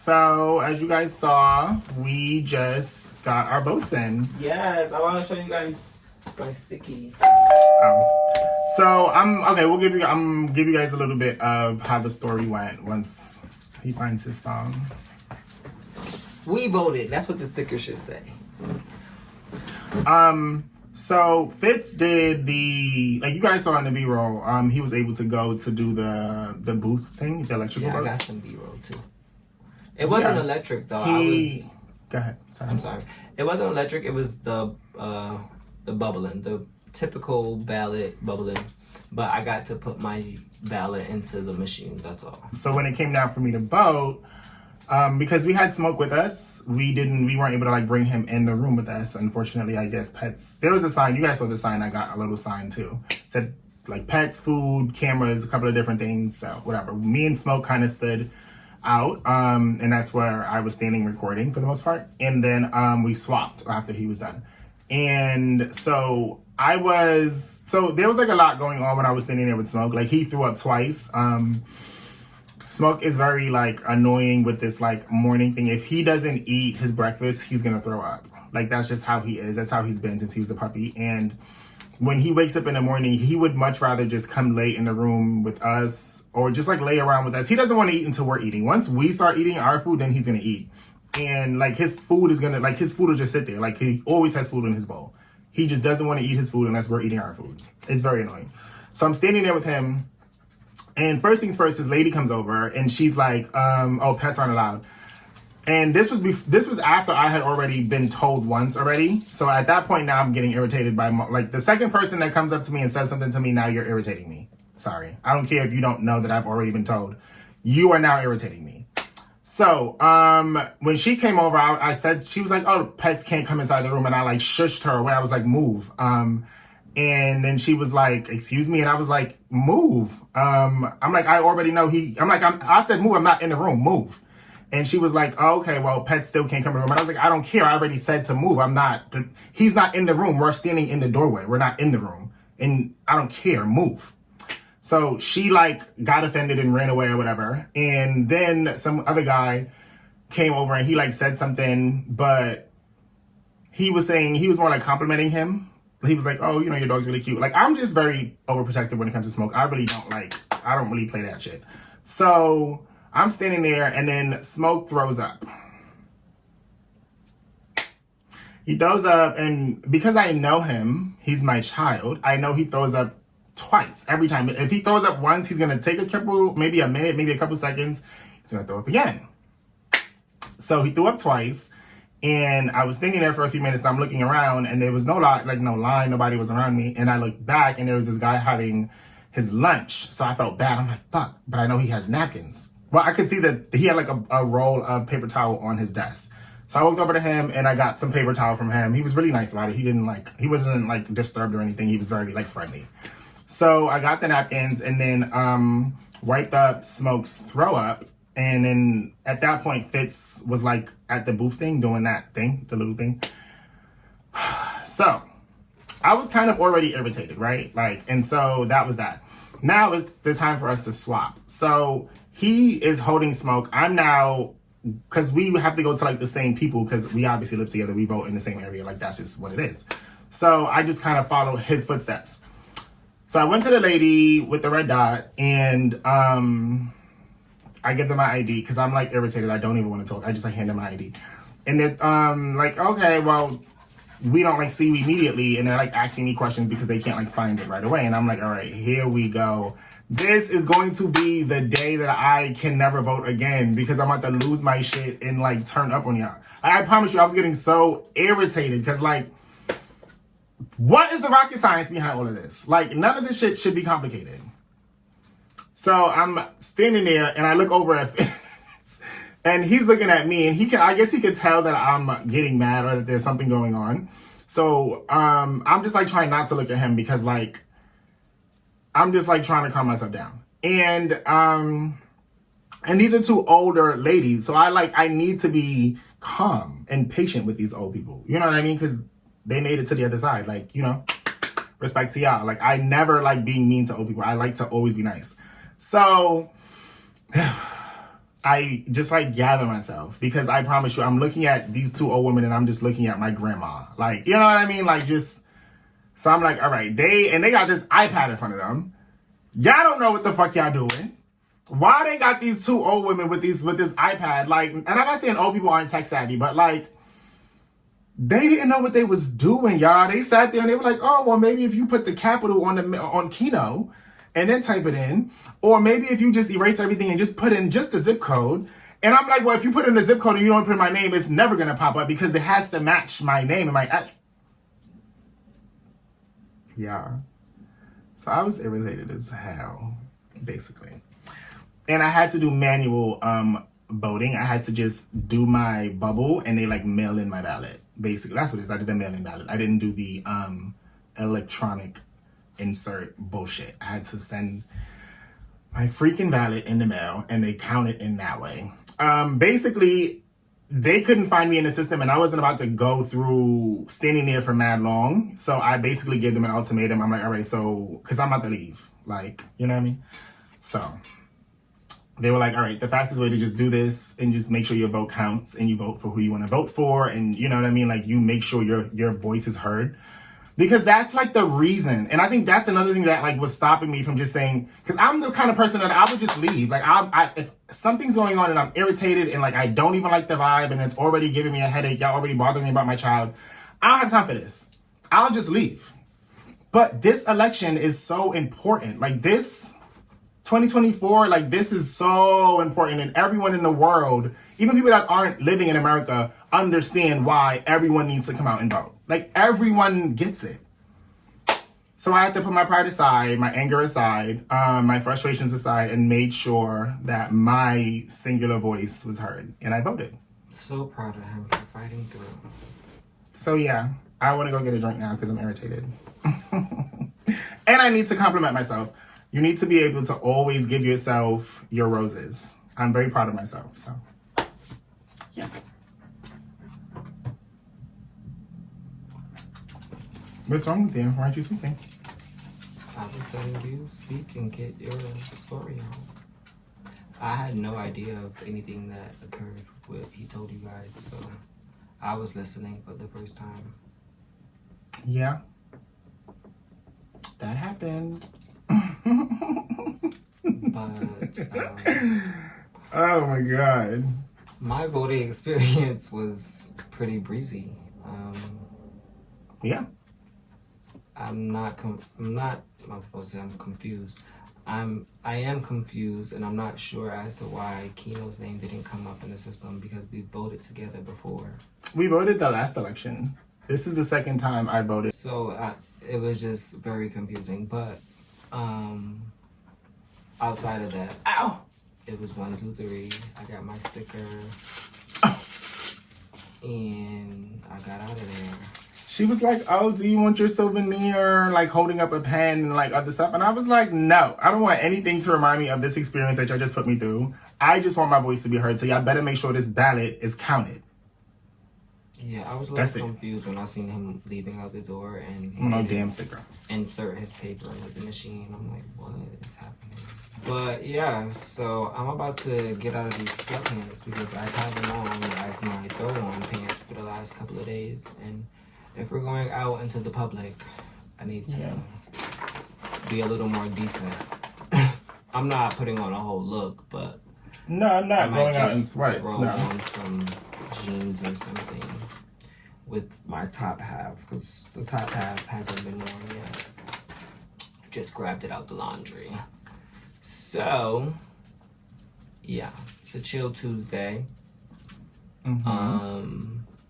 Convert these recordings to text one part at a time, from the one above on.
So, as you guys saw, we just got our boats in. Yes, I want to show you guys my sticky. So, we'll give you guys a little bit of how the story went once he finds his song. We voted. That's what the sticker should say. So Fitz did like you guys saw in the B-roll, he was able to go to do the booth thing, the electrical boats. I got some B-roll too. It wasn't electric though. Go ahead. Sorry. I'm sorry. It wasn't electric. It was the bubbling, the typical ballot bubbling. But I got to put my ballot into the machine. That's all. So when it came down for me to vote, because we had Smoke with us, we weren't able to like bring him in the room with us. Unfortunately, I guess pets. There was a sign. You guys saw the sign. I got a little sign too. It said like pets, food, cameras, a couple of different things. So whatever. Me and Smoke kind of stood out, and that's where I was standing recording for the most part. And then we swapped after he was done. And so there was like a lot going on when I was standing there with Smoke. Like he threw up twice. Smoke is very like annoying with this like morning thing. If he doesn't eat his breakfast, he's gonna throw up. Like that's just how he is. That's how he's been since he was a puppy. And when he wakes up in the morning, he would much rather just come lay in the room with us or just like lay around with us. He doesn't want to eat until we're eating. Once we start eating our food, then he's gonna eat. And like his food will just sit there. Like he always has food in his bowl. He just doesn't want to eat his food unless we're eating our food. It's very annoying. So I'm standing there with him. And first things first, this lady comes over and she's like, oh, pets aren't allowed. And this was after I had already been told once already. So at that point now I'm getting irritated by like the second person that comes up to me and says something to me, now you're irritating me. Sorry. I don't care if you don't know that I've already been told. You are now irritating me. So when she came over, I said, she was like, oh, pets can't come inside the room. And I like shushed her away. I was like, move. And then she was like, excuse me. And I was like, move. I'm like, I already know I said, move. I'm not in the room. Move. And she was like, oh, okay, well, pets still can't come in the room. And I was like, I don't care. I already said to move. He's not in the room. We're standing in the doorway. We're not in the room. And I don't care. Move. So she like got offended and ran away or whatever. And then some other guy came over and he like said something, but he was more like complimenting him. He was like, oh, you know, your dog's really cute. Like, I'm just very overprotective when it comes to Smoke. I don't really play that shit. So I'm standing there and then Smoke throws up. He throws up, and because I know him, he's my child, I know he throws up twice every time. If he throws up once, he's going to take maybe a minute, maybe a couple seconds. He's going to throw up again. So he threw up twice. And I was thinking there for a few minutes, and I'm looking around, and there was no line, nobody was around me. And I looked back, and there was this guy having his lunch. So I felt bad. I'm like, fuck, but I know he has napkins. Well, I could see that he had like a roll of paper towel on his desk. So I walked over to him, and I got some paper towel from him. He was really nice about it. He wasn't like disturbed or anything. He was very like friendly. So I got the napkins, and then wiped up Smoke's throw up. And then at that point, Fitz was like at the booth thing, doing that thing, the little thing. So I was kind of already irritated, right? And so that was that. Now it's the time for us to swap. So he is holding Smoke. I'm now, because we have to go to like the same people, because we obviously live together. We vote in the same area. Like that's just what it is. So I just kind of follow his footsteps. So I went to the lady with the red dot, and I give them my ID because I'm like irritated. I don't even want to talk. I just like hand them my ID. And they're like, okay, well, we don't like see you immediately. And they're like asking me questions because they can't like find it right away. And I'm like, all right, here we go. This is going to be the day that I can never vote again because I'm about to lose my shit and like turn up on y'all. I promise you, I was getting so irritated because like, what is the rocket science behind all of this? Like, none of this shit should be complicated. So I'm standing there and I look over at Fitz and he's looking at me, and I guess he could tell that I'm getting mad or that there's something going on. So I'm just like trying not to look at him because like I'm just like trying to calm myself down. And these are two older ladies, so I need to be calm and patient with these old people. You know what I mean? Because they made it to the other side. Like, you know, respect to y'all. Like, I never like being mean to old people. I like to always be nice. So I just like gather myself, because I promise you, I'm looking at these two old women and I'm just looking at my grandma. Like, you know what I mean? Like, just, so I'm like, all right, they got this iPad in front of them. Y'all don't know what the fuck y'all doing. Why they got these two old women with this iPad? Like, and I'm not saying old people aren't tech savvy, but like, they didn't know what they was doing, y'all. They sat there and they were like, oh, well, maybe if you put the capital on Kino and then type it in, or maybe if you just erase everything and just put in just the zip code. And I'm like, well, if you put in the zip code and you don't put in my name, it's never going to pop up because it has to match my name and my address. Yeah. So I was irritated as hell, basically. And I had to do manual voting. I had to just do my bubble and they like mail in my ballot. Basically, that's what it is. I did a mail-in ballot. I didn't do the electronic insert bullshit. I had to send my freaking ballot in the mail and they count it in that way. Basically, they couldn't find me in the system and I wasn't about to go through standing there for mad long. So I basically gave them an ultimatum. I'm like, all right, so, because I'm about to leave. Like, you know what I mean? So they were like, all right, the fastest way to just do this and just make sure your vote counts and you vote for who you want to vote for. And you know what I mean? Like, you make sure your voice is heard. Because that's like the reason. And I think that's another thing that like was stopping me from just saying, because I'm the kind of person that I would just leave. Like, if something's going on and I'm irritated and like I don't even like the vibe and it's already giving me a headache, y'all already bothering me about my child, I don't have time for this. I'll just leave. But this election is so important. Like, this 2024, like, this is so important, and everyone in the world, even people that aren't living in America, understand why everyone needs to come out and vote. Like, everyone gets it. So I had to put my pride aside, my anger aside, my frustrations aside, and made sure that my singular voice was heard, and I voted. So proud of him for fighting through. So yeah, I want to go get a drink now because I'm irritated. And I need to compliment myself. You need to be able to always give yourself your roses. I'm very proud of myself, so yeah. What's wrong with you? Why aren't you speaking? I was letting you speak and get your story on. I had no idea of anything that occurred with he told you guys, so I was listening for the first time. Yeah. That happened. But oh my god, my voting experience was pretty breezy. Yeah. I'm confused. I am confused, and I'm not sure as to why Kino's name didn't come up in the system because we voted together before. We voted the last election. This is the second time I voted. So it was just very confusing, but outside of that, Ow! It was 1, 2, 3. I got my sticker, and I got out of there. She was like, oh, do you want your souvenir? Like holding up a pen and like other stuff. And I was like, no, I don't want anything to remind me of this experience that y'all just put me through. I just want my voice to be heard. So y'all better make sure this ballot is counted. Yeah, I was a little confused when I seen him leaving out the door and he no damn sticker. Insert his paper into the machine. I'm like, what is happening? But yeah, so I'm about to get out of these sweatpants because I've had them on as my throw-on pants for the last couple of days. And if we're going out into the public, I need to be a little more decent. I'm not putting on a whole look, but no, I'm not going out in sweats. Throw on some jeans or something with my top half because the top half hasn't been worn yet. Just grabbed it out the laundry. So yeah, it's a chill Tuesday.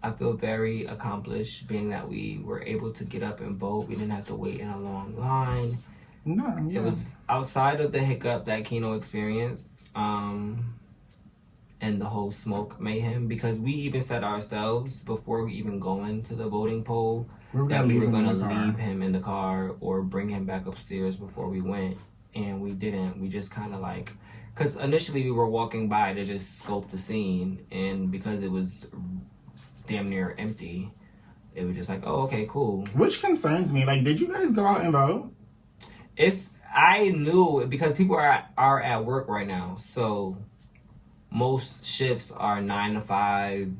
I feel very accomplished being that we were able to get up and vote. We didn't have to wait in a long line. No, yeah. It was outside of the hiccup that Kino experienced, and the whole smoke mayhem, because we even said ourselves before we even go into the voting poll that we were going to leave him in the car or bring him back upstairs before we went, and we didn't. We just kind of like, because initially we were walking by to just scope the scene, and because it was damn near empty, it was just like, oh, okay, cool. Which concerns me. Like, did you guys go out and vote? I knew because people are at work right now, so most shifts are 9 to 5,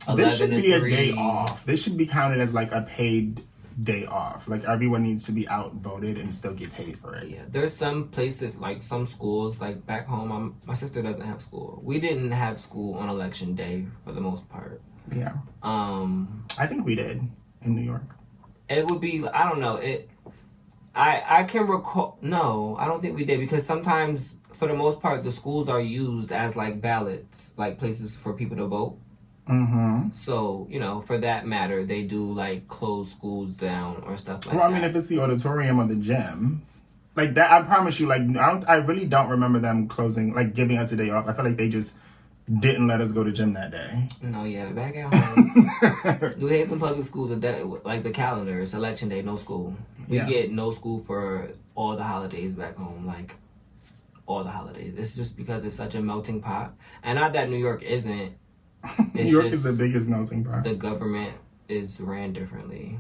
11 This should to be 3. a day off. This should be counted as like a paid day off. Like everyone needs to be outvoted and still get paid for it. Yeah, there's some places, like some schools, like back home, my sister doesn't have school. We didn't have school on election day for the most part. Yeah. I think we did in New York. It would be, I don't know, I can recall, no, I don't think we did, because sometimes, for the most part, the schools are used as like ballots, like places for people to vote. Mm-hmm. So, you know, for that matter, they do like close schools down or stuff like that. Well, I mean, if it's the auditorium or the gym, like that, I promise you, like, I really don't remember them closing, like giving us a day off. I feel like they just didn't let us go to gym that day. No, yeah, back at home, New Haven Public Schools, like the calendar, it's election day, no school. We get no school for all the holidays back home, like all the holidays. It's just because it's such a melting pot. And not that New York isn't. New York is the biggest melting pot. The government is ran differently.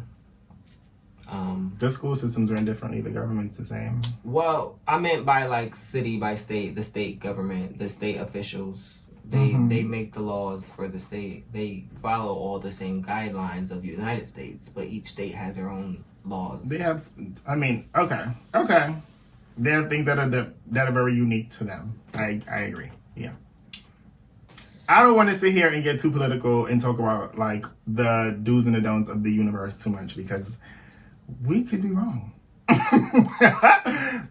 The school systems ran differently. The government's the same. Well, I meant by like city by state, the state government, the state officials. They make the laws for the state. They follow all the same guidelines of the United States, but each state has their own laws. They have. I mean, okay. They have things that are very unique to them. I agree. Yeah. I don't want to sit here and get too political and talk about like the do's and the don'ts of the universe too much, because we could be wrong.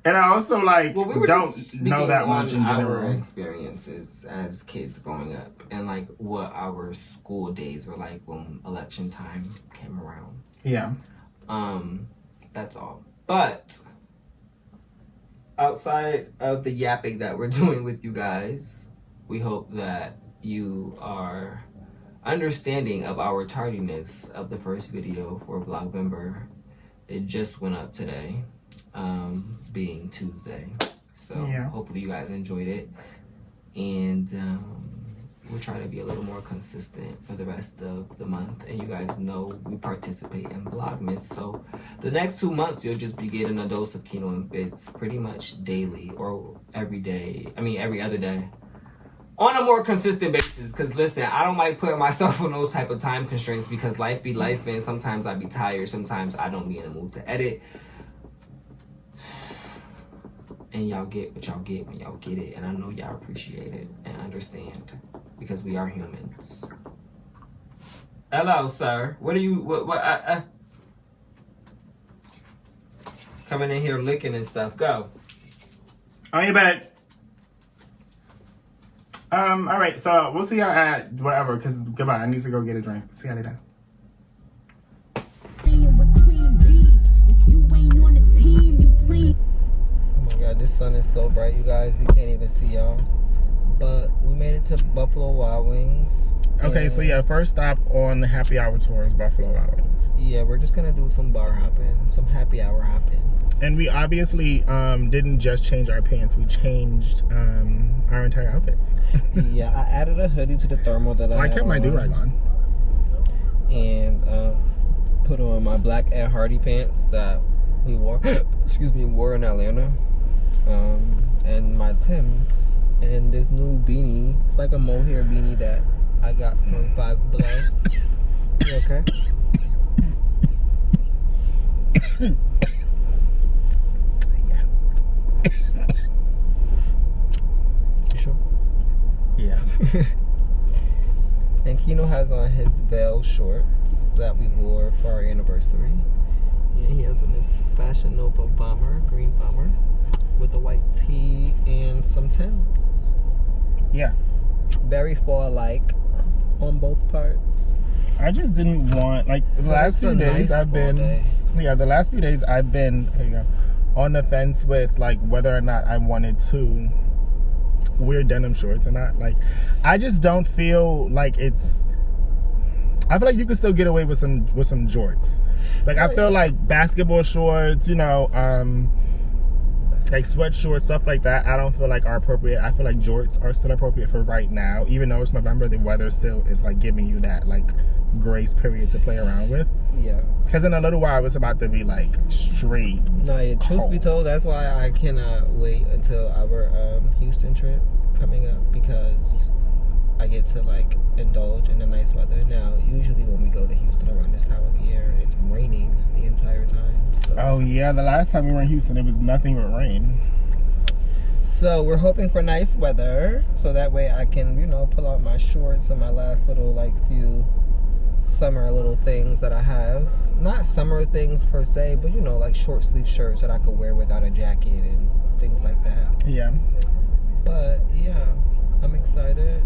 And I also like don't know that much in general. Our experiences as kids growing up and like what our school days were like when election time came around. Yeah. That's all. But outside of the yapping that we're doing with you guys, we hope that you are understanding of our tardiness of the first video for Vlogvember. It just went up today, being Tuesday. So hopefully you guys enjoyed it. And we'll try to be a little more consistent for the rest of the month. And you guys know we participate in Vlogmas. So the next 2 months, you'll just be getting a dose of Kino and Fitz pretty much daily or every day. I mean, every other day. On a more consistent basis, because listen, I don't like putting myself on those type of time constraints because life be life, and sometimes I be tired, sometimes I don't be in the mood to edit. And y'all get what y'all get when y'all get it, and I know y'all appreciate it and understand because we are humans. Hello, sir. What are you? What? Coming in here licking and stuff. Go. On your back. All right, so we'll see y'all at whatever, because goodbye. I need to go get a drink. See y'all later. Oh my god, this sun is so bright, you guys. We can't even see y'all. But we made it to Buffalo Wild Wings. Okay, so yeah, first stop on the happy hour tour is Buffalo Wild Wings. Yeah, we're just gonna do some bar hopping, some happy hour hopping. And we obviously didn't just change our pants, we changed our entire outfits. Yeah, I added a hoodie to the thermal that I kept my do-rag on. And put on my black Ed Hardy pants that we wore wore in Atlanta. And my Timbs. And this new beanie. It's like a mohair beanie that I got from Five Below. You okay? Yeah. And Kino has on his veil shorts that we wore for our anniversary. Yeah, he has on this Fashion Nova bomber, green bomber, with a white tee and some Timbs. Yeah. Very fall-like on both parts. I just didn't want, like, the last few days I've been, the last few days I've been, there you go, on the fence with, like, whether or not I wanted to wear denim shorts or not. Like, I just don't feel like it's, I feel like you can still get away with some jorts. Like, I feel like basketball shorts, you know, like sweat shorts, stuff like that, I don't feel like are appropriate. I feel like jorts are still appropriate for right now, even though it's November. The weather still is like giving you that like grace period to play around with. Yeah. Because in a little while it's about to be like straight. No, yeah. Truth be told, that's why I cannot wait until our Houston trip. coming up because I get to like indulge in the nice weather. Now, usually when we go to Houston around this time of year, it's raining the entire time. So. Oh yeah, the last time we were in Houston, it was nothing but rain. So we're hoping for nice weather, so that way I can, you know, pull out my shorts and my last little like few summer little things that I have. Not summer things per se, but you know, like short sleeve shirts that I could wear without a jacket and things like that. Yeah. But yeah, I'm excited.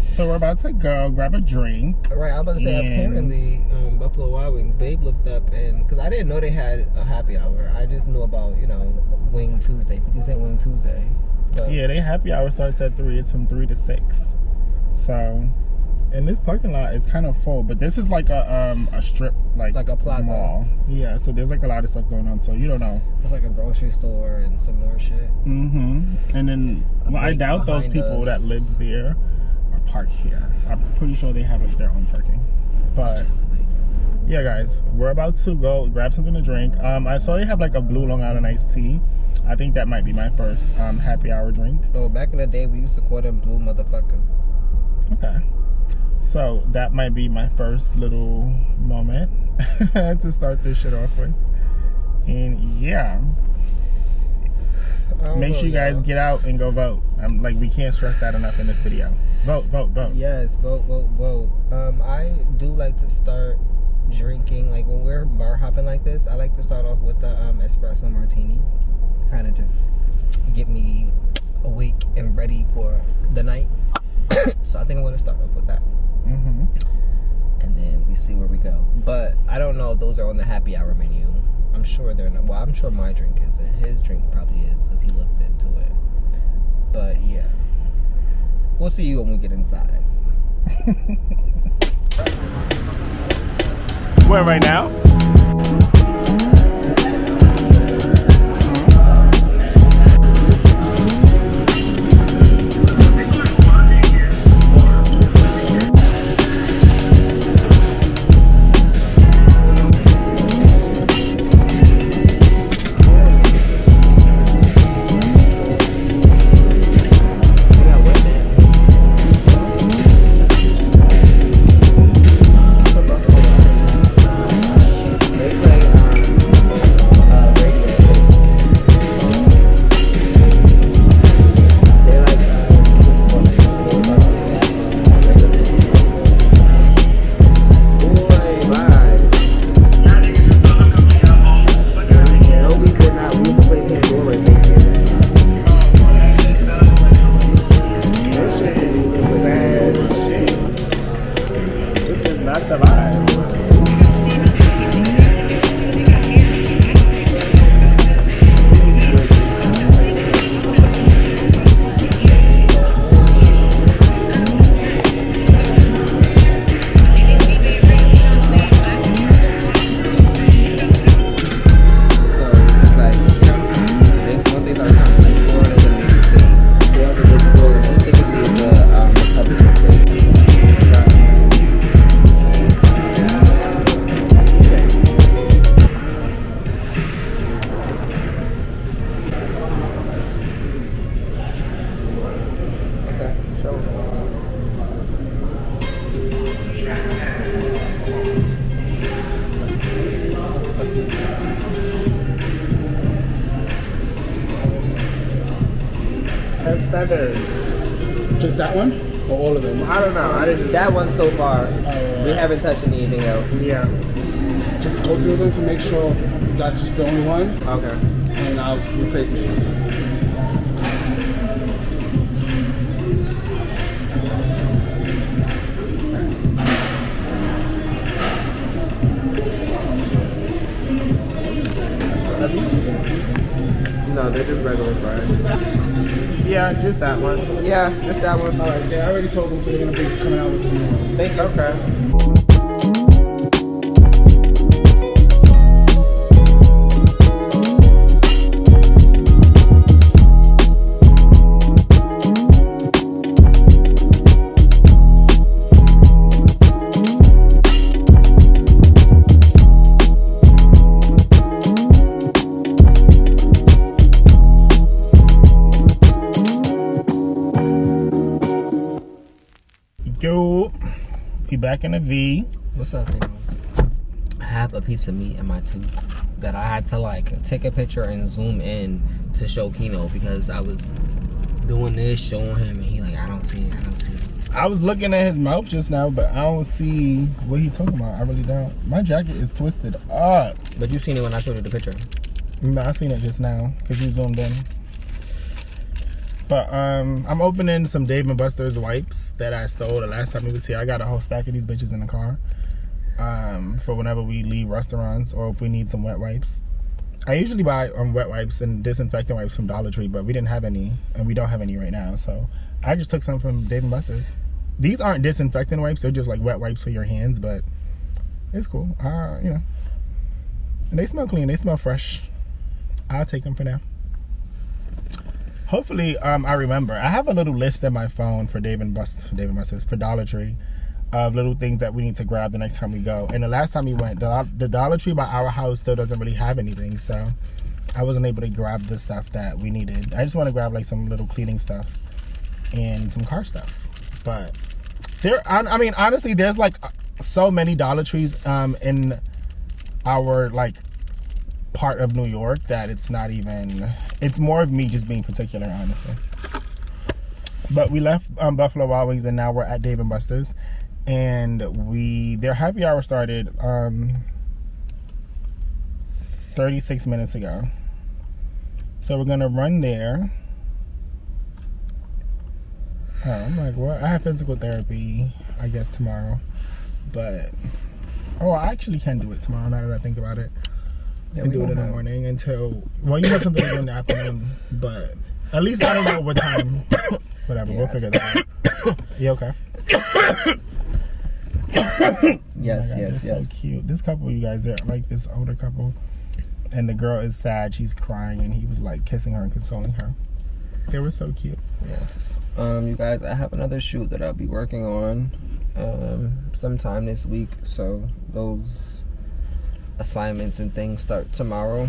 So we're about to go grab a drink. Right, I was about to say, apparently, Buffalo Wild Wings, Babe looked up, and because I didn't know they had a happy hour. I just knew about, you know, Wing Tuesday, 50 Cent Wing Tuesday. But yeah, they happy hour starts at 3. It's from 3 to 6. So, and this parking lot is kind of full, but this is like a strip, like a plaza mall. Yeah, so there's like a lot of stuff going on, so you don't know. It's like a grocery store and some more shit. Mm-hmm. And then, well, I doubt those people that lives there are parked here. I'm pretty sure they have like their own parking. But yeah, guys, we're about to go grab something to drink. I saw they have like a blue Long Island iced tea. I think that might be my first happy hour drink. Oh, back in the day, we used to call them blue motherfuckers. Okay. So that might be my first little moment to start this shit off with. And yeah. Make sure you guys get out and go vote. Like, we can't stress that enough in this video. Vote, vote, vote. Yes, vote, vote, vote. I do like to start drinking, like when we're bar hopping like this, I like to start off with the espresso martini. Kind of just get me awake and ready for the night. So I think I'm going to start off with that. Mm-hmm. And then we see where we go. But I don't know if those are on the happy hour menu. I'm sure they're not. Well, I'm sure my drink isn't. His drink probably is because he looked into it. But yeah. We'll see you when we get inside. Where right now? Feathers. Just that one? Or all of them? I don't know. I didn't. That one so far. We haven't touched anything else. Yeah. Just go through them to make sure that's just the only one. Okay. And I'll replace it. No, they're just regular fries. Yeah, just that one. Yeah, just that one. Alright, I already told them, so they're going to be coming out with some more. Thank you. Okay. Yo, we back in the V. What's up, Kingos? I have a piece of meat in my tooth that I had to like take a picture and zoom in to show Kino because I was doing this, showing him, and he like, I don't see it, I don't see it. I was looking at his mouth just now, but I don't see what he talking about. I really don't. My jacket is twisted up. But you seen it when I showed you the picture. No, I seen it just now because you zoomed in. But I'm opening some Dave & Buster's wipes that I stole the last time he was here. I got a whole stack of these bitches in the car for whenever we leave restaurants or if we need some wet wipes. I usually buy wet wipes and disinfectant wipes from Dollar Tree, but we didn't have any, and we don't have any right now. So I just took some from Dave & Buster's. These aren't disinfectant wipes; they're just like wet wipes for your hands, but it's cool. You know, and they smell clean. They smell fresh. I'll take them for now. Hopefully, I remember. I have a little list in my phone for Dave & Buster's, for Dollar Tree, of little things that we need to grab the next time we go. And the last time we went, the Dollar Tree by our house still doesn't really have anything, so I wasn't able to grab the stuff that we needed. I just want to grab like some little cleaning stuff and some car stuff. But I mean, honestly, there's like so many Dollar Trees in our like part of New York that it's not even, it's more of me just being particular, honestly. But we left Buffalo Wild Wings and now we're at Dave & Buster's, and their happy hour started 36 minutes ago, so we're gonna run there. Oh, I'm like, what? I have physical therapy I guess tomorrow, but I actually can do it tomorrow now that I think about it. And do it in the morning until, well, you have something to do in the afternoon, but at least I don't know what time. Whatever, yeah. We'll figure that out. You okay? Yes, they're so cute. This couple, you guys, they're like this older couple, and the girl is sad. She's crying, and he was like kissing her and consoling her. They were so cute. Yes. You guys, I have another shoot that I'll be working on sometime this week, so those assignments and things start tomorrow,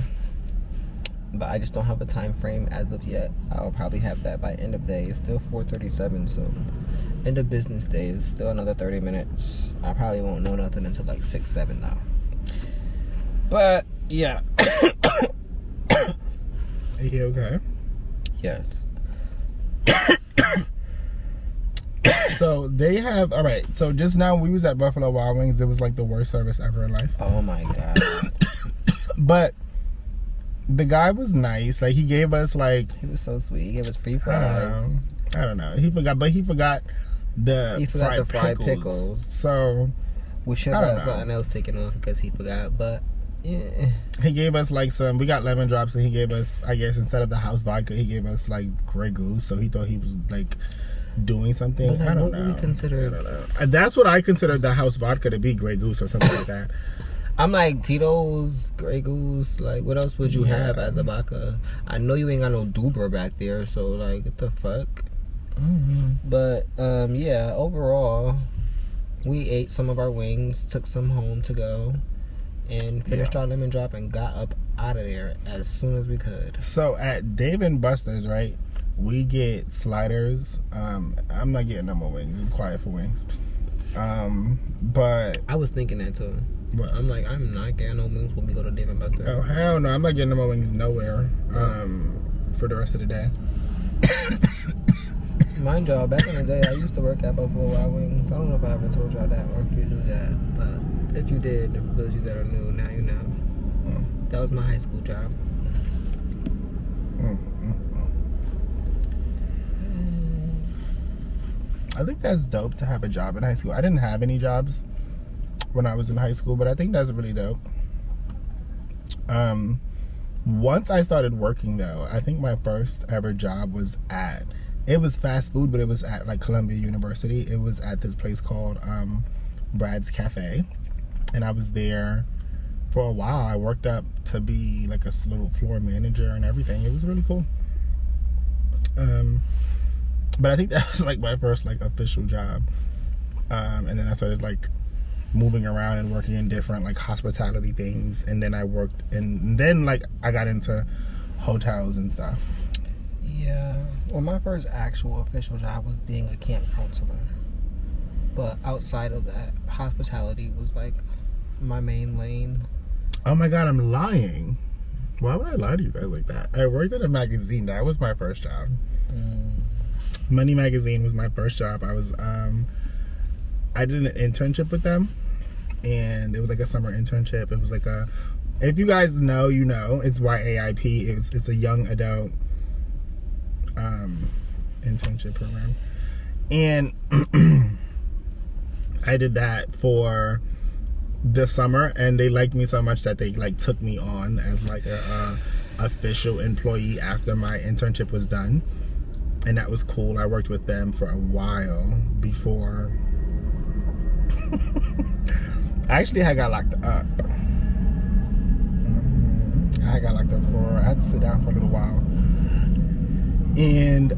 but I just don't have a time frame as of yet. I'll probably have that by end of day. It's still 4:37, so end of business day is still another 30 minutes. I probably won't know nothing until like 6-7 now, but yeah. Are you okay? Yes. So they have, all right, so just now we was at Buffalo Wild Wings. It was like the worst service ever in life. Oh my god. But the guy was nice. Like, he gave us like, He was so sweet. He gave us free fries. I don't know. He forgot the fried pickles. So we should have got something else taken off because he forgot, but yeah. He gave us like we got lemon drops, and he gave us, I guess, instead of the house vodka, he gave us like Grey Goose. So he thought he was like doing something. But, like, I don't what know. would we consider? I don't know. That's what I considered the house vodka to be, Grey Goose or something like that. I'm like, Tito's, Grey Goose, like, what else would you have as a vodka? I know you ain't got no Duber back there, so like, what the fuck? Mm-hmm. But yeah, overall, we ate some of our wings, took some home to go, and finished our lemon drop and got up out of there as soon as we could. So at Dave & Buster's, right, we get sliders. I'm not getting no more wings. It's quiet for wings. But I was thinking that too. What? I'm like, I'm not getting no wings when we go to Dave & Buster's. Oh hell no! I'm not getting no more wings nowhere. For the rest of the day. Mind y'all, back in the day, I used to work at Buffalo Wild Wings. I don't know if I ever told y'all that or if you knew that, but if you did, for those of you that are new, now you know. That was my high school job. I think that's dope to have a job in high school. I didn't have any jobs when I was in high school, but I think that's really dope. Once I started working though, I think my first ever job was it was fast food, but it was at like Columbia University. It was at this place called Brad's Cafe, and I was there for a while. I worked up to be like a little floor manager and everything. It was really cool. But I think that was like my first like official job. And then I started like moving around and working in different like hospitality things, and then I worked and then like I got into hotels and stuff. Yeah. Well, my first actual official job was being a camp counselor. But outside of that, hospitality was like my main lane. Oh my God, I'm lying. Why would I lie to you guys like that? I worked at a magazine. That was my first job. Money Magazine was my first job. I did an internship with them, and it was like a summer internship. It was like a, if you guys know, you know, it's YAIP. It's a young adult internship program, and I did that for the summer, and they liked me so much that they like took me on as like a official employee after my internship was done, and that was cool. I worked with them for a while before I actually had got locked up. I got locked up I had to sit down for a little while. And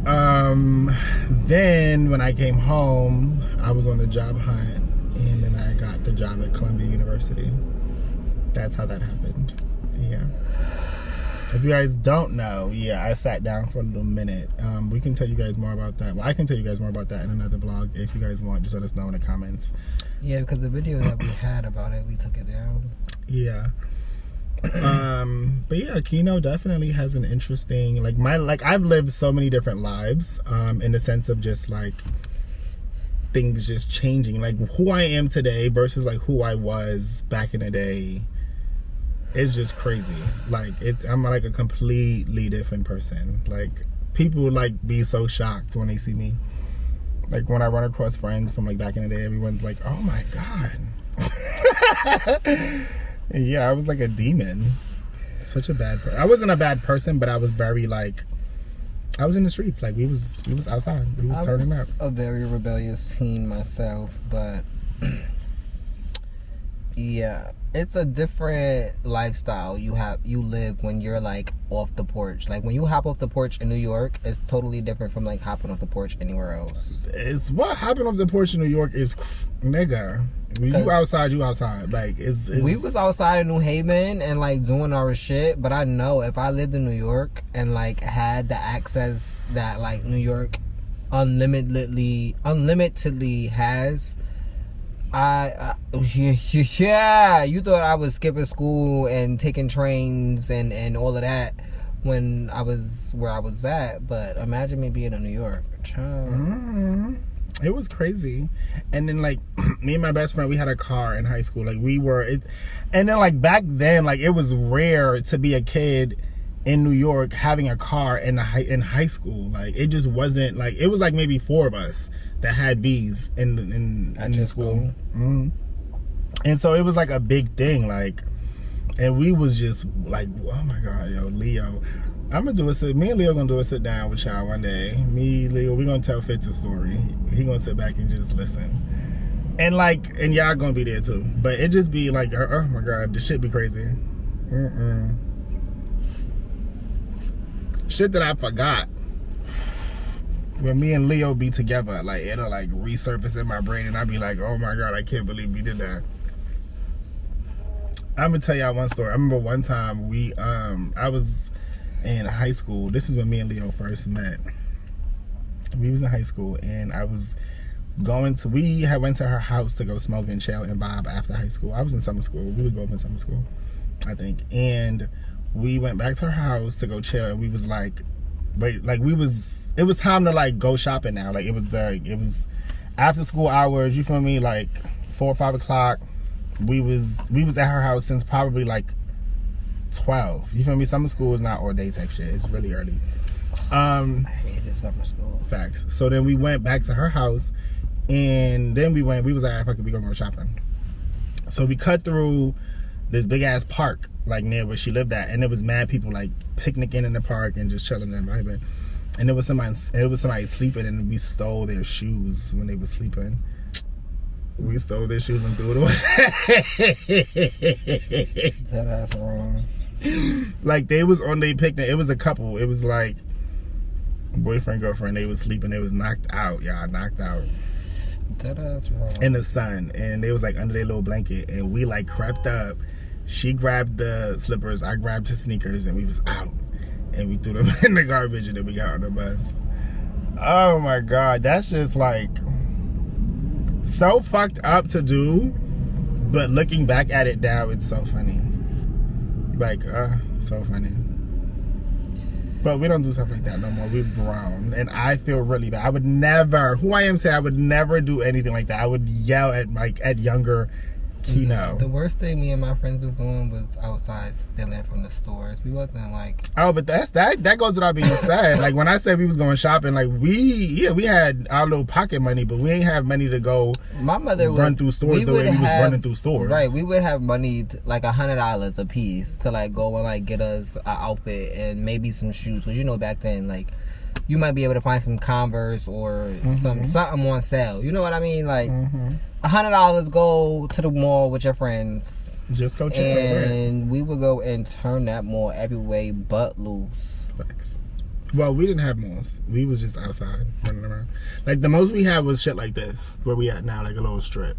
then when I came home, I was on the job hunt, and then I got the job at Columbia University. That's how that happened. Yeah. If you guys don't know, yeah, I sat down for a little minute. We can tell you guys more about that. Well, I can tell you guys more about that in another vlog. If you guys want, just let us know in the comments. Yeah, because the video that we had about it, we took it down. Yeah. But yeah, Kino definitely has an interesting, like I've lived so many different lives, in the sense of just like things just changing, like who I am today versus like who I was back in the day. It's just crazy. Like I'm like a completely different person. Like people would like be so shocked when they see me. Like when I run across friends from like back in the day, everyone's like, "Oh my God." Yeah, I was like a demon. Such a bad person. I wasn't a bad person, but I was very like, I was in the streets. Like we was outside. We was turning up. A very rebellious teen myself, but yeah, it's a different lifestyle you live when you're like off the porch. Like when you hop off the porch in New York, it's totally different from like hopping off the porch anywhere else. It's what hopping off the porch in New York is, nigga. When you outside, you outside. Like it's we was outside in New Haven and like doing our shit, but I know if I lived in New York and like had the access that like New York unlimitedly has, yeah, you thought I was skipping school and taking trains and all of that when I was where I was at, but imagine me being in New York. It was crazy. And then like me and my best friend, we had a car in high school. Like and then like back then, like it was rare to be a kid in New York having a car in high school. Like it just wasn't, like it was like maybe 4 of us that had B's in school. Mm-hmm. And so it was like a big thing, like, and we was just like, oh my God, yo, Leo, me and Leo gonna do a sit down with y'all one day. Leo, we gonna tell FITZ'S story. He gonna sit back and just listen. And like, and y'all gonna be there too. But it just be like, oh my God, this shit be crazy. Shit that I forgot. When me and Leo be together, like it'll like resurface in my brain, and I'll be like, oh my God, I can't believe we did that. I'm gonna tell y'all one story. I remember one time I was in high school. This is when me and Leo first met. We was in high school, and we had went to her house to go smoke and chill and vibe after high school. I was in summer school. We was both in summer school, I think. And we went back to her house to go chill, and we was like, it was time to like go shopping now. Like it was after school hours, you feel me? Like 4 or 5 o'clock. We was at her house since probably like 12. You feel me? Summer school is not all day type shit. It's really early. I hated summer school. Facts. So then we went back to her house, and then we was like, fuck it, we gonna go shopping. So we cut through this big ass park like near where she lived at, and there was mad people like picnicking in the park and just chilling and vibing. And it was somebody sleeping, and we stole their shoes when they were sleeping. We stole their shoes and threw it away. That ass wrong. Like they was on their picnic. It was a couple. It was like boyfriend, girlfriend. They was sleeping. They was knocked out. Y'all knocked out. That ass wrong. In the sun, and they was like under their little blanket, and we like crept up. She grabbed the slippers, I grabbed his sneakers, and we was out. And we threw them in the garbage, and then we got on the bus. Oh my God, that's just like So fucked up to do, but looking back at it now, it's so funny. Like, so funny. But we don't do stuff like that no more. We've grown, and I feel really bad. I would never, who I am saying, I would never do anything like that. I would yell at younger Kino. The worst thing me and my friends was doing was outside stealing from the stores. We wasn't like... Oh, but that goes without being said. Like, when I said we was going shopping, like, we had our little pocket money, but we ain't have money to go my mother run through stores the way we was running through stores. Right, we would have money, like $100 a piece to, like, go and, like, get us an outfit and maybe some shoes. Because, you know, back then, like, you might be able to find some Converse or something on sale. You know what I mean? Like, $100, go to the mall with your friends. Just go check and we would go and turn that mall every way but loose. Facts. Well, we didn't have malls. We was just outside running around. Like, the most we had was shit like this, where we at now, like a little strip.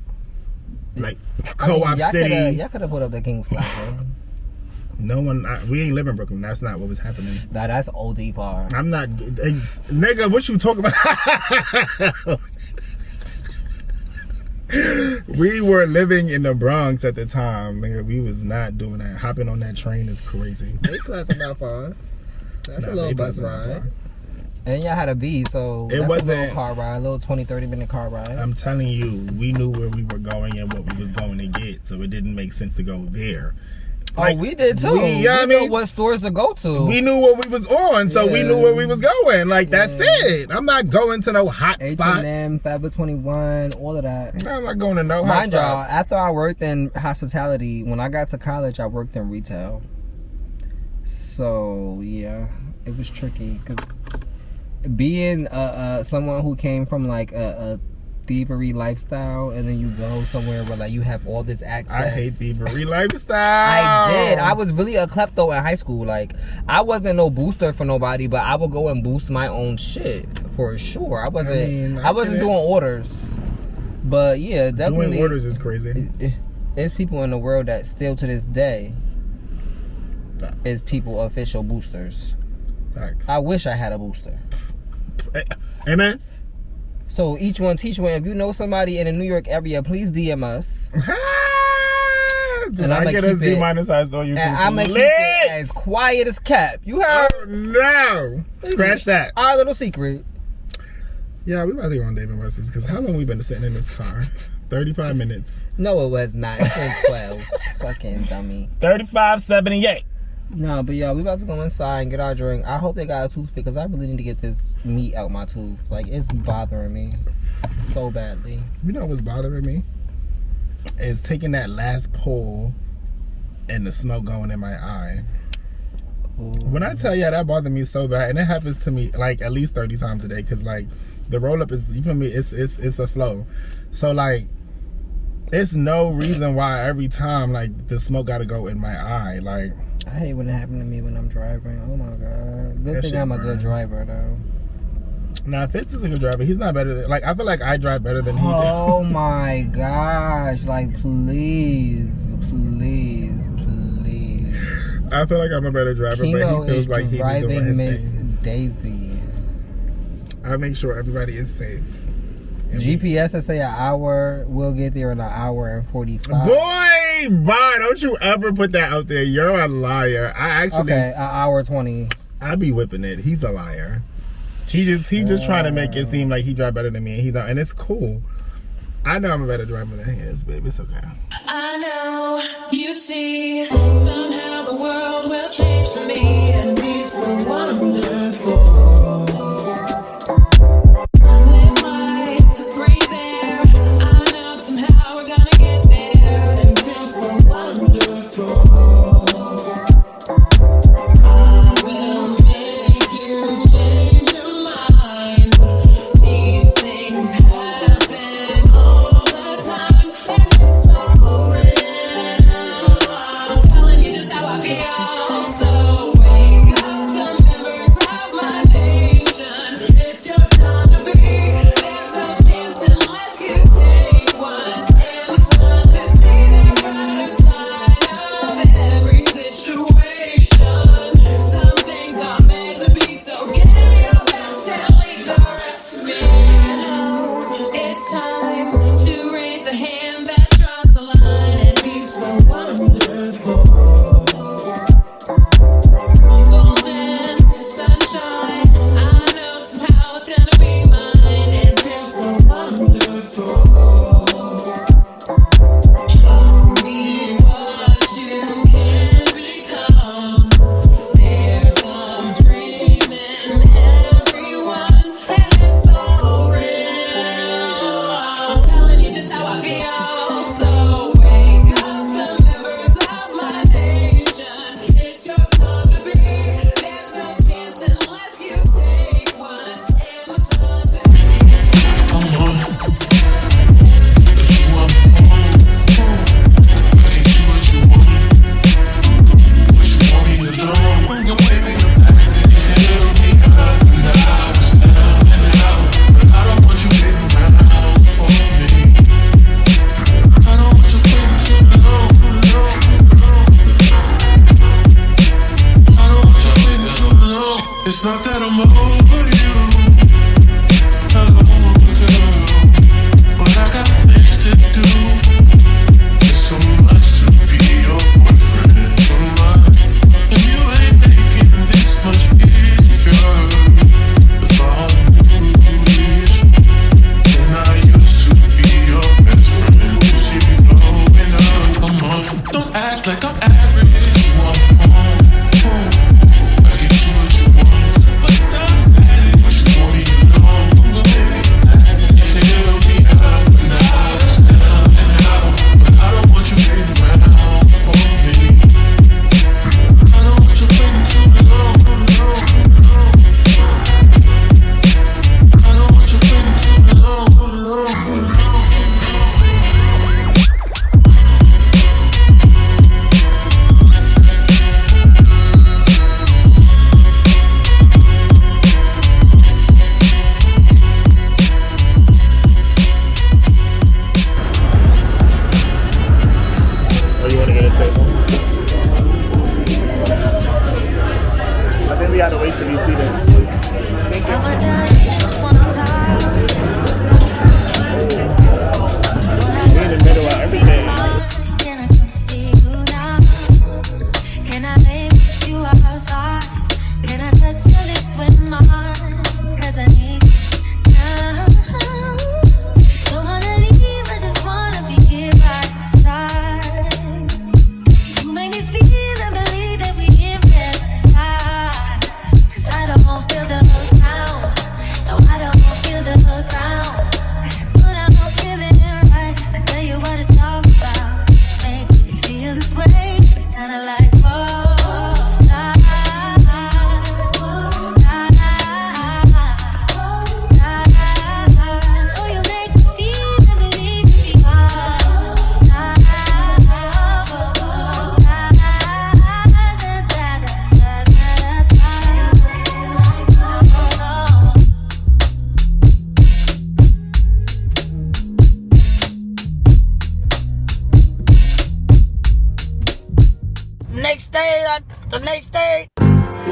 Like, Co-op City. Y'all could have put up the King's Plaza. No one, we ain't live in Brooklyn. That's not what was happening. Nah, that's OD bar. I'm not, nigga, what you talking about? We were living in the Bronx at the time, nigga. We was not doing that. Hopping on that train is crazy. Bay Plaza not far. That's a little bus ride. And y'all had a V, so it that's wasn't a little car ride, a little 20-30 minute car ride. I'm telling you, we knew where we were going and what we was going to get, so it didn't make sense to go there. Like, we did too. We knew what stores to go to. We knew what we was on, so we knew where we was going. Like, that's it. I'm not going to no hot spots. H&M, Forever 21, all of that. I'm not going to no hot spots. Mind y'all, after I worked in hospitality, when I got to college, I worked in retail. So, yeah, it was tricky. Cause being someone who came from, like, a thievery lifestyle, and then you go somewhere where, like, you have all this access. I hate thievery lifestyle. I did. I was really a klepto in high school. Like, I wasn't no booster for nobody, but I would go and boost my own shit for sure. I wasn't doing orders, but yeah, definitely doing orders is crazy. There's people in the world that still to this day is people official boosters. Facts. I wish I had a booster. Amen. So each one teach one. If you know somebody in the New York area, please DM us. Do not get us demonetized on YouTube. And I'm going to keep it as quiet as kept. You heard? Oh, no. Scratch that. Our little secret. Yeah, we about to go on Dave & Buster's because how long we been sitting in this car? 35 minutes. No, it was not. It's been 12. Fucking dummy. 35.78. No, but yeah, we about to go inside and get our drink. I hope they got a toothpick because I really need to get this meat out my tooth. Like, it's bothering me so badly. You know what's bothering me? Is taking that last pull and the smoke going in my eye. Ooh. When I tell you that bothered me so bad, and it happens to me like at least 30 times a day, because like the roll up is, you feel me, it's a flow. So like, it's no reason why every time like the smoke gotta go in my eye. Like, I hate when it happened to me when I'm driving. Oh my god. Good thing I'm a good driver though. Nah, Fitz is a good driver. He's not better than, like, I feel like I drive better than he does. Oh my gosh. Like, please. I feel like I'm a better driver, Kino but he feels like he be doing his Miss thing. Daisy. I make sure everybody is safe. And GPS will say an hour. We'll get there in an hour and 45. Boy, bye. Don't you ever put that out there. You're a liar. Okay, an hour 20. I be whipping it. He's a liar. He just trying to make it seem like he drive better than me, and he's not, and it's cool. I know I'm a better driver than he is, baby. It's okay. I know, you see, somehow the world will change for me and be so wonderful. Live life, breathe air. I know somehow we're gonna get there and feel so wonderful. I will make you change your mind. These things happen all the time, and it's so real. I'm telling you just how I feel. So wake up the members of my nation. It's your time to be. There's no chance unless you take one. And it's time to see the brighter side of every situation. Some things are meant to be, so give your best and leave the rest to me. It's time to trivial. So wake up the members of my nation. It's your time to be. There's no chance unless you take one. And the time to I'm on. If you want me home, I can do what you want. But you want me alone. You're waving your back, then you held me up. And I was down and out. But I don't want you waiting around for me. I don't want you waiting too long. I don't want you waiting too long. It's not that I'm over you. Hello, girl. But I got things to do. It's so much to be your boyfriend of mine. And you ain't making this much easier. If all I knew is then I used to be your best friend. You see me going up, come on. Don't act like I'm average. You want me home. I can do what you want. Superstar status. But you want me alone. You held me up and I was down and out. But I don't want you waiting around for me. I don't want you waiting too long. I don't want you waiting too long. Oh, you want to get a table? I think we had to wait till you see this. We're in the middle of everything. Can I come see you now? Can I lay with you outside? Can I touch your lips with mine? 'Cause I need you now. Don't wanna leave, I just wanna be here right beside. You make me feel and believe that we can paradise. 'Cause I don't wanna feel the ground. No, I don't wanna feel the ground. But I'm not feeling right. I tell you what it's all about. Make me feel this way. It's kinda like oh, you make me feel and believe me.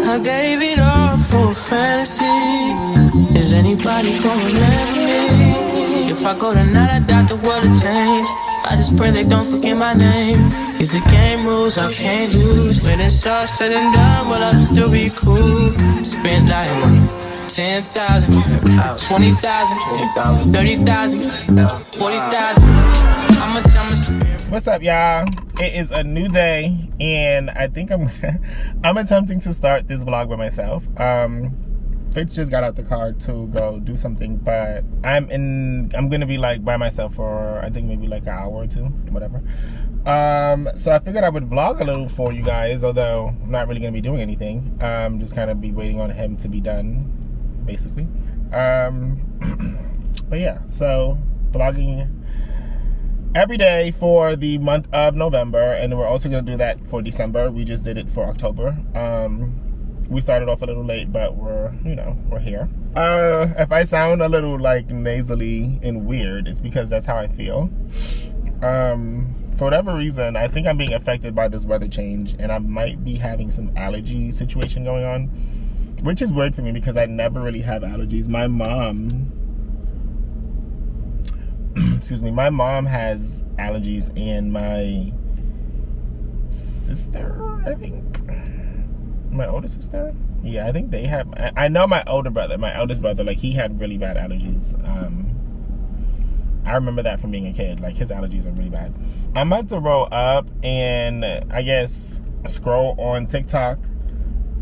I gave it all for a fantasy. Is anybody gonna remember me? If I go tonight, I doubt the world will change. I just pray they don't forget my name. It's the game rules I can't lose. When it's all said and done, will I still be cool? Spent like 10,000, 20,000, 30,000, 40,000. How much I'ma spend? What's up, y'all? It is a new day, and I think I'm attempting to start this vlog by myself. Fitz just got out the car to go do something, but I'm gonna be like by myself for I think maybe like an hour or two, whatever. So I figured I would vlog a little for you guys, although I'm not really gonna be doing anything. Just kind of be waiting on him to be done, basically. But yeah, so vlogging every day for the month of November, and we're also gonna do that for December. We just did it for October. We started off a little late, but we're here. If I sound a little like nasally and weird, it's because that's how I feel. For whatever reason, I think I'm being affected by this weather change, and I might be having some allergy situation going on, which is weird for me because I never really have allergies. My mom, excuse me, my mom has allergies, and my sister, I think, my older sister, yeah, I think they have. I know my older brother, my eldest brother, like he had really bad allergies. I remember that from being a kid. Like his allergies are really bad. I'm about to roll up and I guess scroll on TikTok,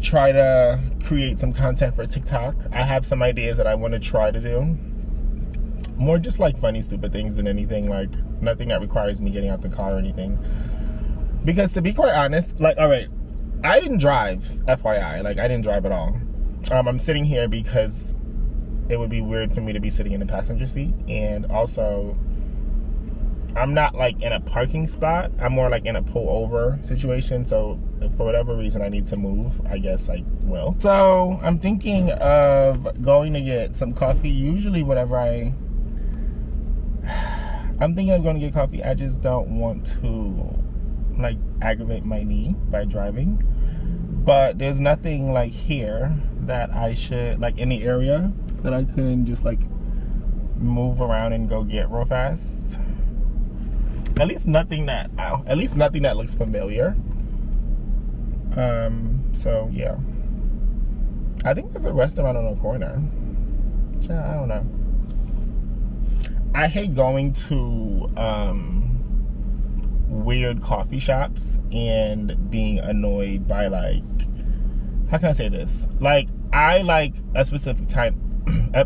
try to create some content for TikTok. I have some ideas that I want to try to do. More just like funny, stupid things than anything. Like nothing that requires me getting out the car or anything. Because to be quite honest, like, all right, I didn't drive, FYI. Like, I didn't drive at all. I'm sitting here because it would be weird for me to be sitting in the passenger seat. And also, I'm not like in a parking spot. I'm more like in a pull over situation. So if for whatever reason I need to move, I guess I will. So I'm thinking of going to get some coffee. Usually whatever I'm thinking of going to get coffee. I just don't want to like aggravate my knee by driving. But there's nothing like here that I should, like in the area that I can just like move around and go get real fast. At least nothing that looks familiar. So yeah. I think there's a restaurant on the corner. I don't know. I hate going to weird coffee shops and being annoyed by like, how can I say this? Like, I like a specific type, I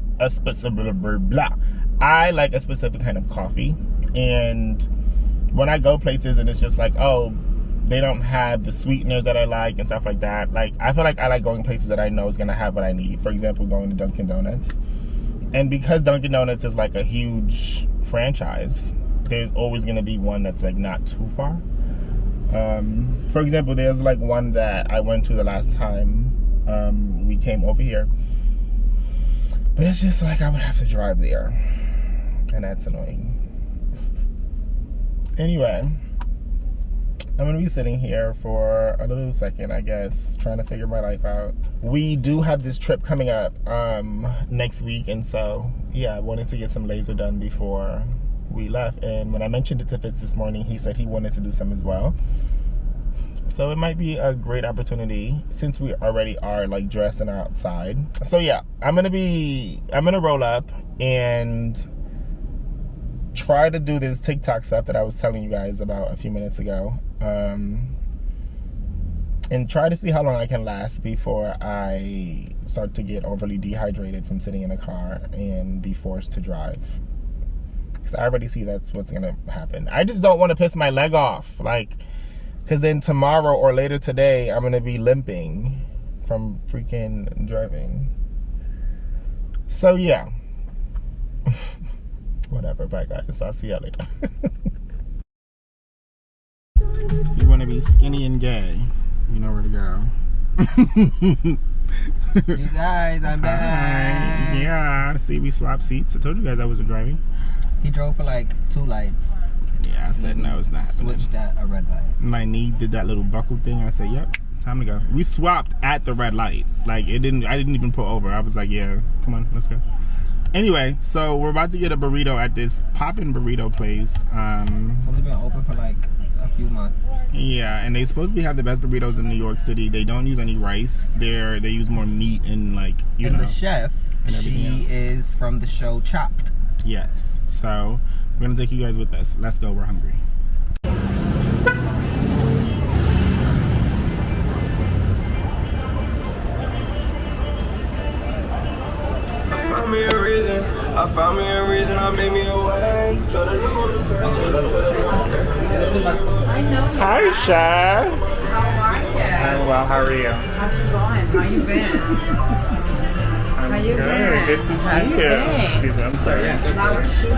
like a specific kind of coffee, and when I go places and it's just like, oh, they don't have the sweeteners that I like and stuff like that. Like, I feel like I like going places that I know is gonna have what I need. For example, going to Dunkin' Donuts. And because Dunkin' Donuts is like a huge franchise, there's always gonna be one that's like not too far. For example, there's like one that I went to the last time we came over here. But it's just like I would have to drive there. And that's annoying. Anyway, I'm gonna be sitting here for a little second, I guess, trying to figure my life out. We do have this trip coming up next week, and so yeah, I wanted to get some laser done before we left. And when I mentioned it to Fitz this morning, he said he wanted to do some as well. So it might be a great opportunity since we already are like dressed and outside. So yeah, I'm gonna roll up and try to do this TikTok stuff that I was telling you guys about a few minutes ago, and try to see how long I can last before I start to get overly dehydrated from sitting in a car and be forced to drive. Because I already see that's what's gonna happen. I just don't want to piss my leg off, like, because then tomorrow or later today I'm gonna be limping from freaking driving. So yeah. Whatever, bye guys, I'll see y'all later. You want to be skinny and gay, you know where to go. You guys, I'm back. Hi. Yeah, see, we swapped seats. I told you guys I wasn't driving. He drove for like 2 lights. Yeah, I said no, it's not happening. Switched at a red light. My knee did that little buckle thing. I said, yep, time to go. We swapped at the red light. Like, I didn't even pull over. I was like, yeah, come on, let's go. Anyway, so we're about to get a burrito at this poppin' burrito place. It's only been open for like a few months. Yeah, and they supposedly have the best burritos in New York City. They don't use any rice. They use more meat and like, you know. And the chef, she is from the show Chopped. Yes. So we're gonna take you guys with us. Let's go. We're hungry. I found me a reason, I made me a way. Hi, Chef. How are you? I'm well. How are you? How's it going? How you been? I'm How you good. been? Good to see How's you. things? Excuse me, I'm sorry. Flower shoes.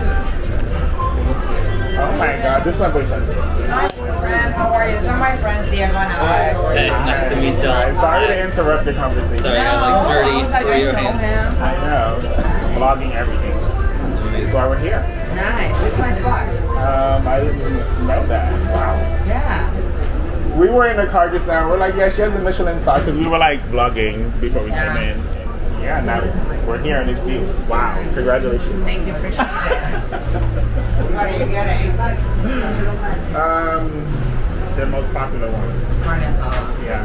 Oh my God, this is my boyfriend. Hi, friend. How are you? Some of my friends, Diego and Alex. Hey, nice to meet y'all. Sorry to interrupt the conversation. Sorry, I got like 30 burrito hands. I know. Vlogging everything. That's why we're here. Nice. This is my spot. I didn't know that. Wow. Yeah. We were in the car just now. We're like, yeah, she has a Michelin star because we were like vlogging before we came in. Yeah, now we're here and it's you. Wow. Congratulations. Thank you. Appreciate it. What are you getting? The most popular one. Carnival. Yeah.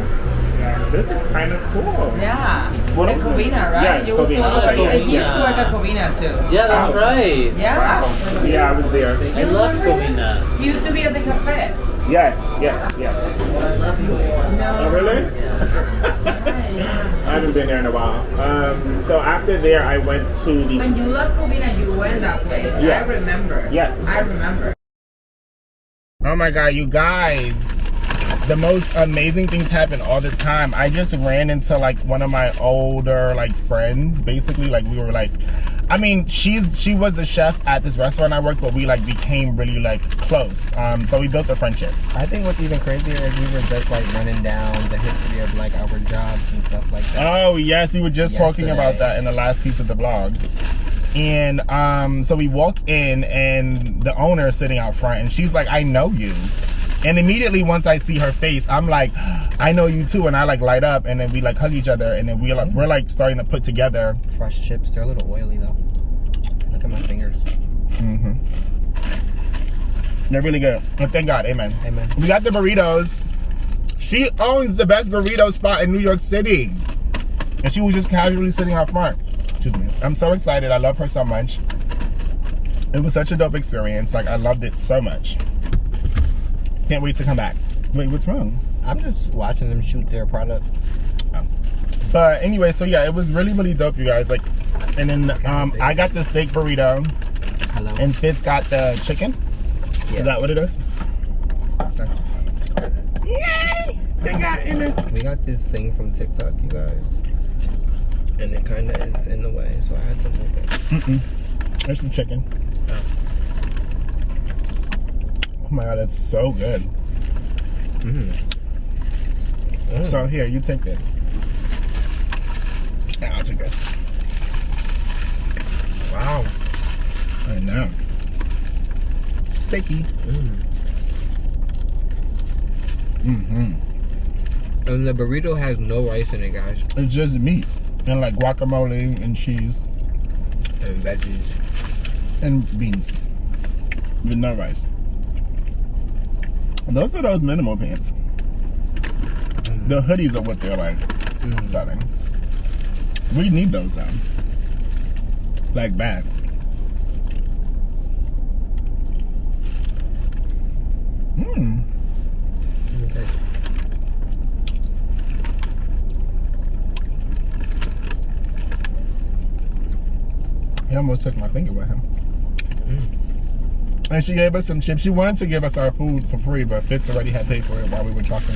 Yeah. This is kind of cool. Yeah. What the is it? Covina, right? Yes, You used to Covina. work at he used to work at Covina too. Yeah, that's right. Yeah. Yeah, I was there. I love Covina. He used to be at the cafe. Yes. Oh, really? I haven't been there in a while. So after there, I went to the... When you left Covina, you went that place. Yeah. I remember. Yes. I remember. Oh my God, you guys. The most amazing things happen all the time. I just ran into like one of my older like friends. Basically, like we were like, I mean, she was a chef at this restaurant I worked, but we like became really like close. So we built a friendship. I think what's even crazier is we were just like running down the history of like our jobs and stuff like that. Oh yes, we were just talking about that in the last piece of the vlog. And so we walk in and the owner is sitting out front and she's like, I know you. And immediately once I see her face, I'm like, I know you too. And I like light up and then we like hug each other and then we're like starting to put together. Fresh chips, they're a little oily though. Look at my fingers. They're really good. And thank God, amen. Amen. We got the burritos. She owns the best burrito spot in New York City. And she was just casually sitting out front. Excuse me. I'm so excited. I love her so much. It was such a dope experience. Like I loved it so much. Can't wait to come back. Wait, what's wrong? I'm just watching them shoot their product. Oh. But anyway, so yeah, it was really, really dope, you guys. Like, and then I got the steak burrito. Hello. And Fitz got the chicken. Yeah. Is that what it is? Yay! They got in it. We got this thing from TikTok, you guys. And it kind of is in the way, so I had to move it. There's some chicken. Oh my God, that's so good. So here, you take this. And I'll take this. Wow. I know. Steaky. And the burrito has no rice in it, guys. It's just meat. And like guacamole and cheese. And veggies. And beans. With no rice. Those are those minimal pants. The hoodies are what they're like selling. We need those though. Like bad. Okay. He almost took my finger with him. And she gave us some chips. She wanted to give us our food for free, but Fitz already had paid for it while we were talking.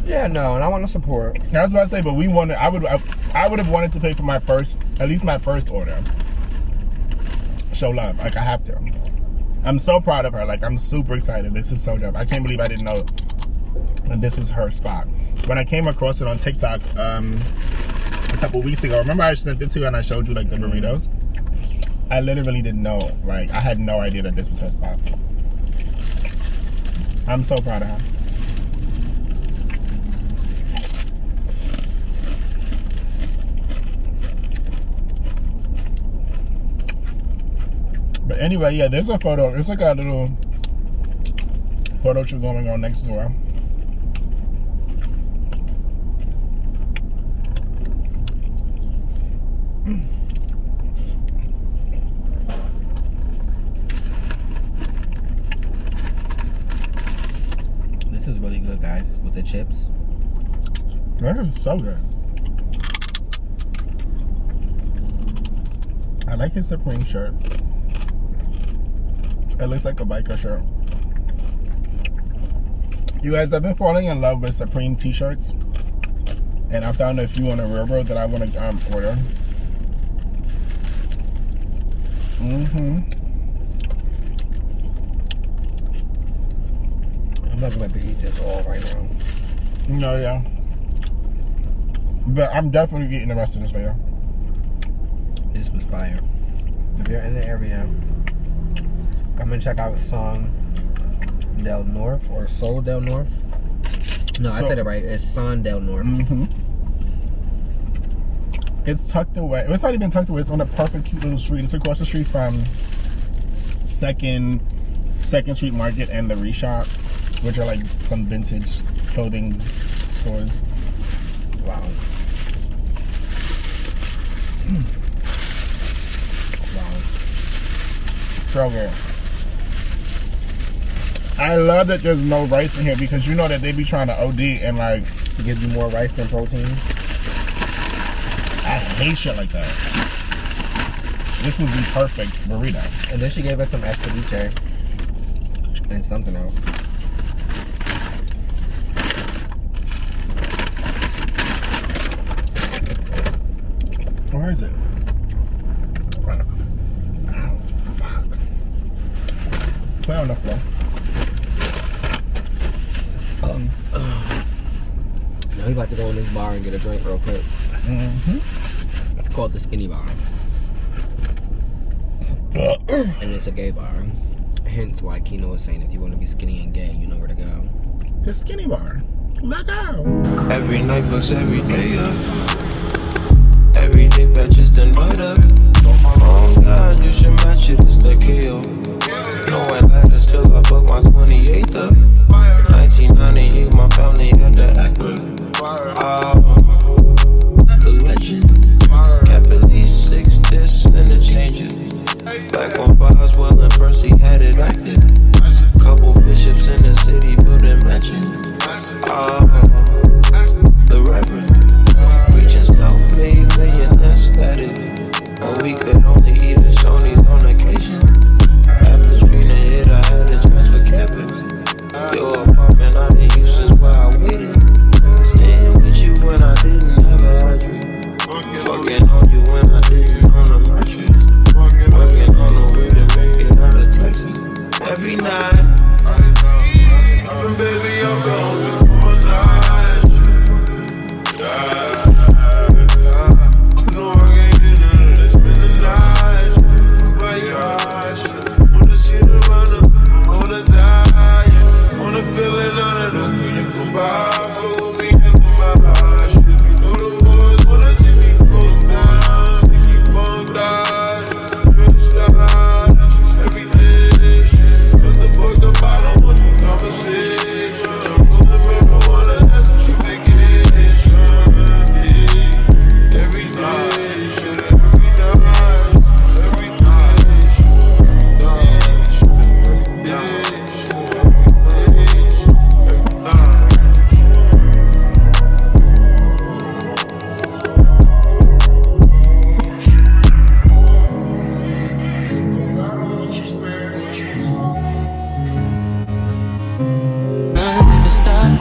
Yeah, no, and I want to support. I was about to say, but we wanted. I would have wanted to pay for my first, at least my first order. Show love, like I have to. I'm so proud of her. Like I'm super excited. This is so dope. I can't believe I didn't know that this was her spot. When I came across it on TikTok a couple weeks ago, remember I sent it to you and I showed you like the burritos. I literally didn't know. Like I had no idea that this was her spot. I'm so proud of her. But anyway, yeah, there's a photo. It's like a little photo shoot going on next door. This is really good, guys, with the chips. That is so good. I like his Supreme shirt. It looks like a biker shirt. You guys, I've been falling in love with Supreme t-shirts. And I found a few on the railroad that I want to order. I'm not going to eat this all right now. No, yeah. But I'm definitely eating the rest of this later. This was fire. If you're in the area, come and check out Son Del North or Sol Del North. No, I said it right. It's Son Del North. It's tucked away. It's not even tucked away. It's on a perfect cute little street. It's across the street from Second Street Market and the Reshop, which are like some vintage clothing stores. Wow. So good. I love that there's no rice in here because you know that they be trying to OD and like Give you more rice than protein. I hate shit like that. This would be perfect burrito. And then she gave us some ceviche and something else. Where is it? Put it on the floor. Now we about to go in this bar and get a drink real quick. It's called the Skinny Bar. And it's a gay bar. Hence why Kino was saying if you want to be skinny and gay, you know where to go. The Skinny Bar. Let go. Every night fucks every day up. Every day patches done right up. Oh God, you should match it, it's the KO. No white lighters till I fuck my 28th up. 1998, my family had the Acura. The legend. Kept at least 6 discs and the changes. Back on Boswell and Percy had it active. Couple bishops in the city building mansion. The Reverend. Reaching self-made millionaires status. But we could only eat at Shoney's on occasion. After Trina hit, I had to transfer campus. Your apartment I didn't use since while I waited. Staying with you when I didn't ever had you. Fucking on you when I didn't own a mattress. Working on the way to make it out of Texas. Every night, baby, I'm going before night. No, I can't do none of this. Spend the night. My gosh, wanna see the run up, wanna die. Wanna feel it none of the good you come by. Fuck with me at the garage. If you know the boys wanna see me go down, sneaky bone die. Drink style, that's just everything. Shut the fuck up, I don't want no conversation. I'm gonna marijuana, that's what you vacation. Every day, shit, every night. Every night, To stop.